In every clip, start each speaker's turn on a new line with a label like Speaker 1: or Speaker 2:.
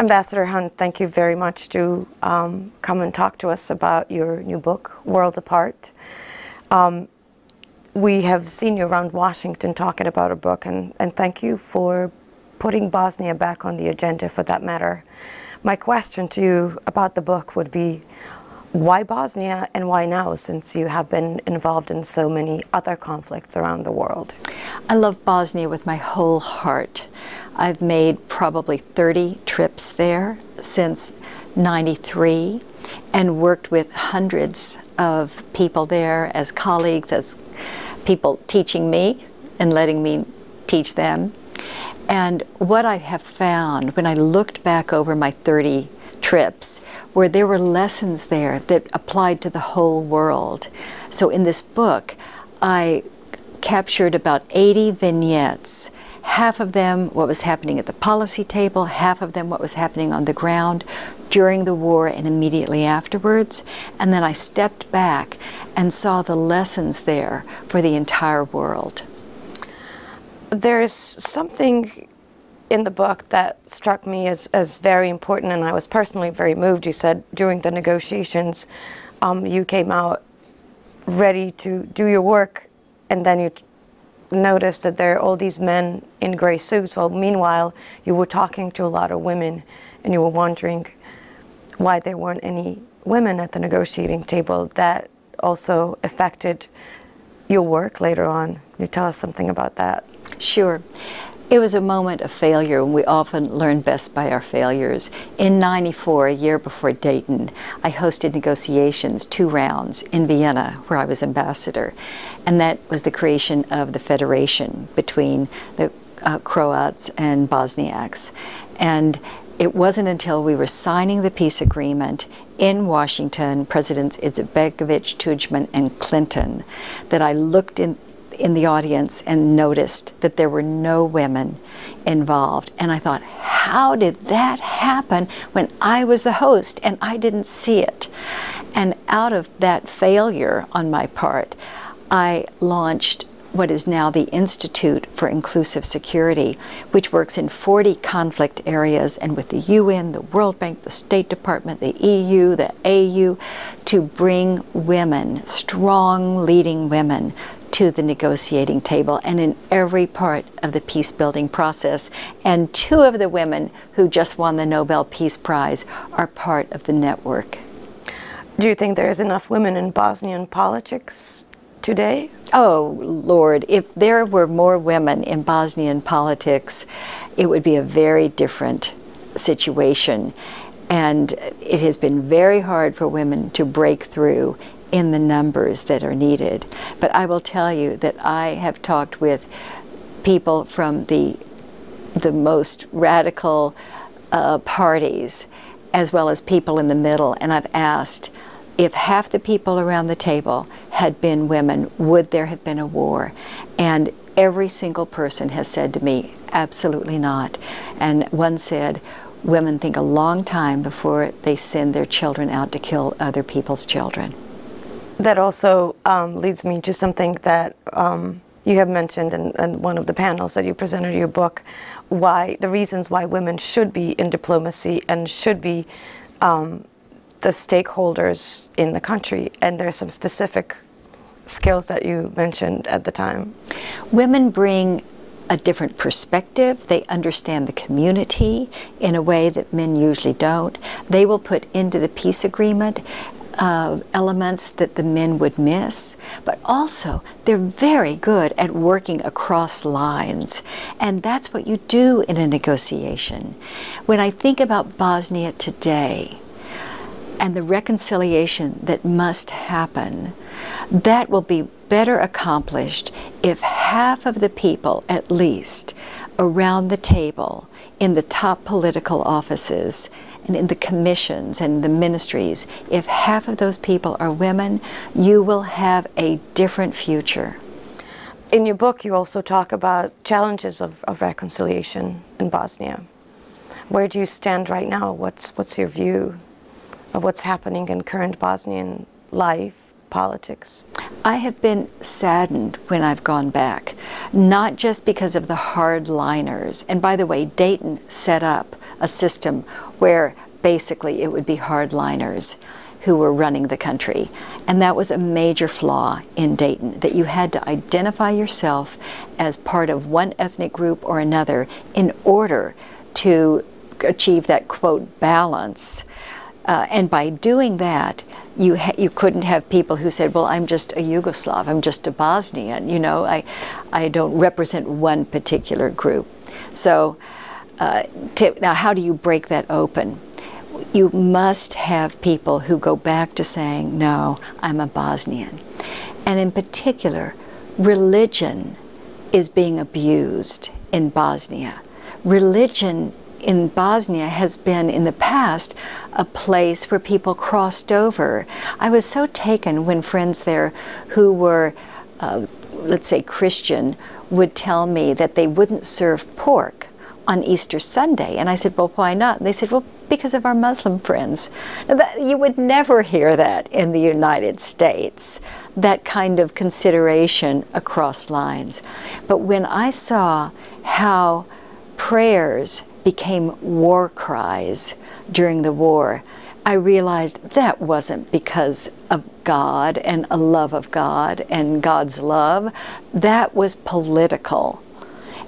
Speaker 1: Ambassador Hunt, thank you very much to come and talk to us about your new book, Worlds Apart. We have seen you around Washington talking about a book, and thank you for putting Bosnia back on the agenda for that matter. My question to you about the book would be, why Bosnia and why now, since you have been involved in so many other conflicts around the world?
Speaker 2: I love Bosnia with my whole heart. I've made probably 30 trips there since '93 and worked with hundreds of people there as colleagues, as people teaching me and letting me teach them. And what I have found when I looked back over my 30 trips, where there were lessons there that applied to the whole world. So in this book, I captured about 80 vignettes, half of them what was happening at the policy table, half of them what was happening on the ground during the war and immediately afterwards. And then I stepped back and saw the lessons there for the entire world.
Speaker 1: There's something in the book that struck me as very important, and I was personally very moved. You said during the negotiations, you came out ready to do your work, and then you noticed that there are all these men in gray suits. Well, meanwhile, you were talking to a lot of women, and you were wondering why there weren't any women at the negotiating table. That also affected your work later on. Can you tell us something about that?
Speaker 2: Sure. It was a moment of failure, and we often learn best by our failures. In '94, a year before Dayton, I hosted negotiations, 2 rounds, in Vienna, where I was ambassador. And that was the creation of the federation between the Croats and Bosniaks. And it wasn't until we were signing the peace agreement in Washington, Presidents Izetbegovic, Tudjman, and Clinton, that I looked in the audience and noticed that there were no women involved. And I thought, how did that happen when I was the host and I didn't see it? And out of that failure on my part, I launched what is now the Institute for Inclusive Security, which works in 40 conflict areas and with the UN, the World Bank, the State Department, the EU, the AU, to bring women, strong leading women, to the negotiating table and in every part of the peace-building process. And 2 of the women who just won the Nobel Peace Prize are part of the network.
Speaker 1: Do you think there is enough women in Bosnian politics today?
Speaker 2: Oh, Lord, if there were more women in Bosnian politics, it would be a very different situation. And it has been very hard for women to break through in the numbers that are needed. But I will tell you that I have talked with people from the most radical parties, as well as people in the middle, and I've asked, if half the people around the table had been women, would there have been a war? And every single person has said to me, absolutely not. And one said, women think a long time before they send their children out to kill other people's children.
Speaker 1: That also leads me to something that you have mentioned in one of the panels that you presented in your book, why the reasons why women should be in diplomacy and should be the stakeholders in the country. And there are some specific skills that you mentioned at the time.
Speaker 2: Women bring a different perspective. They understand the community in a way that men usually don't. They will put into the peace agreement elements that the men would miss, but also they're very good at working across lines, and that's what you do in a negotiation. When I think about Bosnia today and the reconciliation that must happen, that will be better accomplished if half of the people, at least, around the table in the top political offices and in the commissions and the ministries, if half of those people are women, you will have a different future.
Speaker 1: In your book, you also talk about challenges of reconciliation in Bosnia. Where do you stand right now? What's your view of what's happening in current Bosnian life, politics?
Speaker 2: I have been saddened when I've gone back, not just because of the hardliners. And by the way, Dayton set up a system where basically it would be hardliners who were running the country. And that was a major flaw in Dayton, that you had to identify yourself as part of one ethnic group or another in order to achieve that, quote, balance. And by doing that, you couldn't have people who said, well, I'm just a Yugoslav, I'm just a Bosnian, you know, I don't represent one particular group. So now how do you break that open? You must have people who go back to saying, no, I'm a Bosnian. And in particular, religion is being abused in Bosnia. Religion in Bosnia has been, in the past, a place where people crossed over. I was so taken when friends there who were, let's say, Christian, would tell me that they wouldn't serve pork on Easter Sunday. And I said, well, why not? And they said, well, because of our Muslim friends. Now, you would never hear that in the United States, that kind of consideration across lines. But when I saw how prayers became war cries during the war, I realized that wasn't because of God and a love of God and God's love. That was political.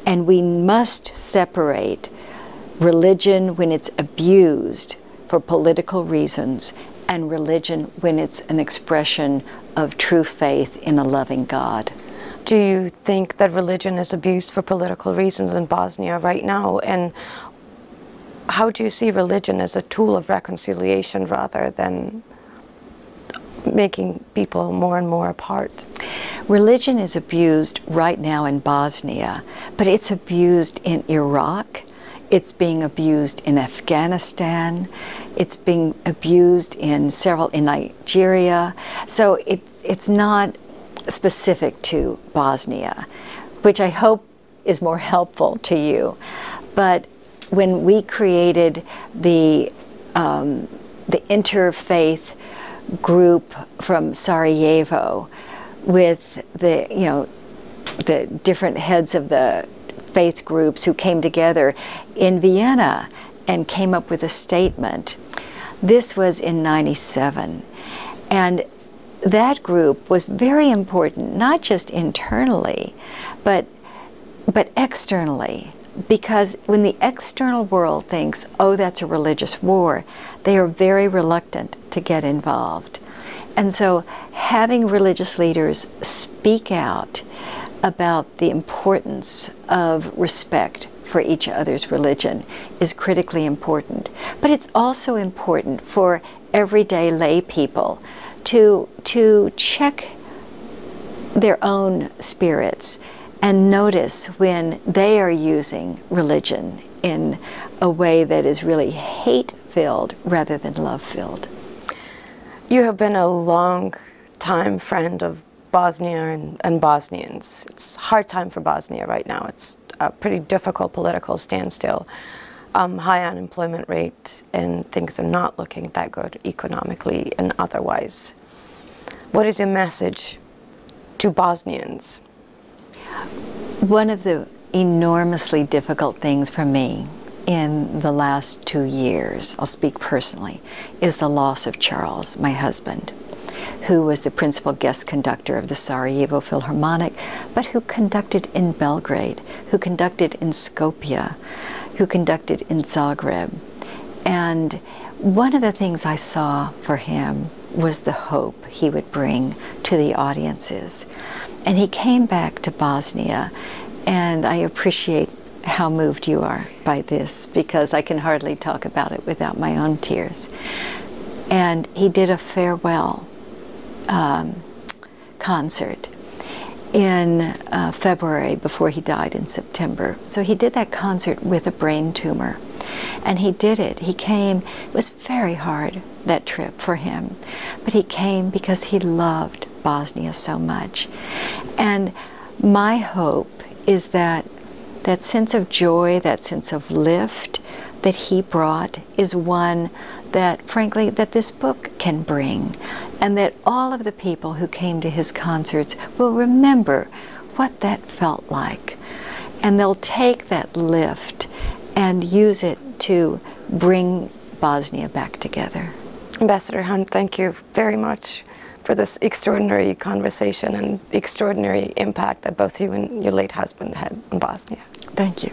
Speaker 2: And we must separate religion when it's abused for political reasons and religion when it's an expression of true faith in a loving God.
Speaker 1: Do you think that religion is abused for political reasons in Bosnia right now? And how do you see religion as a tool of reconciliation rather than making people more and more apart?
Speaker 2: Religion is abused right now in Bosnia, but it's abused in Iraq. It's being abused in Afghanistan. It's being abused in Nigeria. So it's not specific to Bosnia, which I hope is more helpful to you. But when we created the interfaith group from Sarajevo with the different heads of the faith groups who came together in Vienna and came up with a statement. This was in '97. And that group was very important, not just internally, but externally. Because when the external world thinks, oh, that's a religious war, they are very reluctant to get involved. And so having religious leaders speak out about the importance of respect for each other's religion is critically important. But it's also important for everyday lay people to check their own spirits and notice when they are using religion in a way that is really hate-filled rather than love-filled.
Speaker 1: You have been a long-time friend of Bosnia and Bosnians. It's a hard time for Bosnia right now. It's a pretty difficult political standstill, high unemployment rate, and things are not looking that good economically and otherwise. What is your message to Bosnians?
Speaker 2: One of the enormously difficult things for me in the last 2 years, I'll speak personally, is the loss of Charles, my husband, who was the principal guest conductor of the Sarajevo Philharmonic, but who conducted in Belgrade, who conducted in Skopje, who conducted in Zagreb. And one of the things I saw for him was the hope he would bring to the audiences. And he came back to Bosnia, and I appreciate how moved you are by this, because I can hardly talk about it without my own tears. And he did a farewell concert in February before he died in September. So he did that concert with a brain tumor. And he did it. He came. It was very hard, that trip for him. But he came because he loved Bosnia so much. And my hope is that that sense of joy, that sense of lift that he brought is one that, frankly, that this book can bring. And that all of the people who came to his concerts will remember what that felt like. And they'll take that lift and use it to bring Bosnia back together.
Speaker 1: Ambassador Hunt, thank you very much for this extraordinary conversation and extraordinary impact that both you and your late husband had in Bosnia.
Speaker 2: Thank you.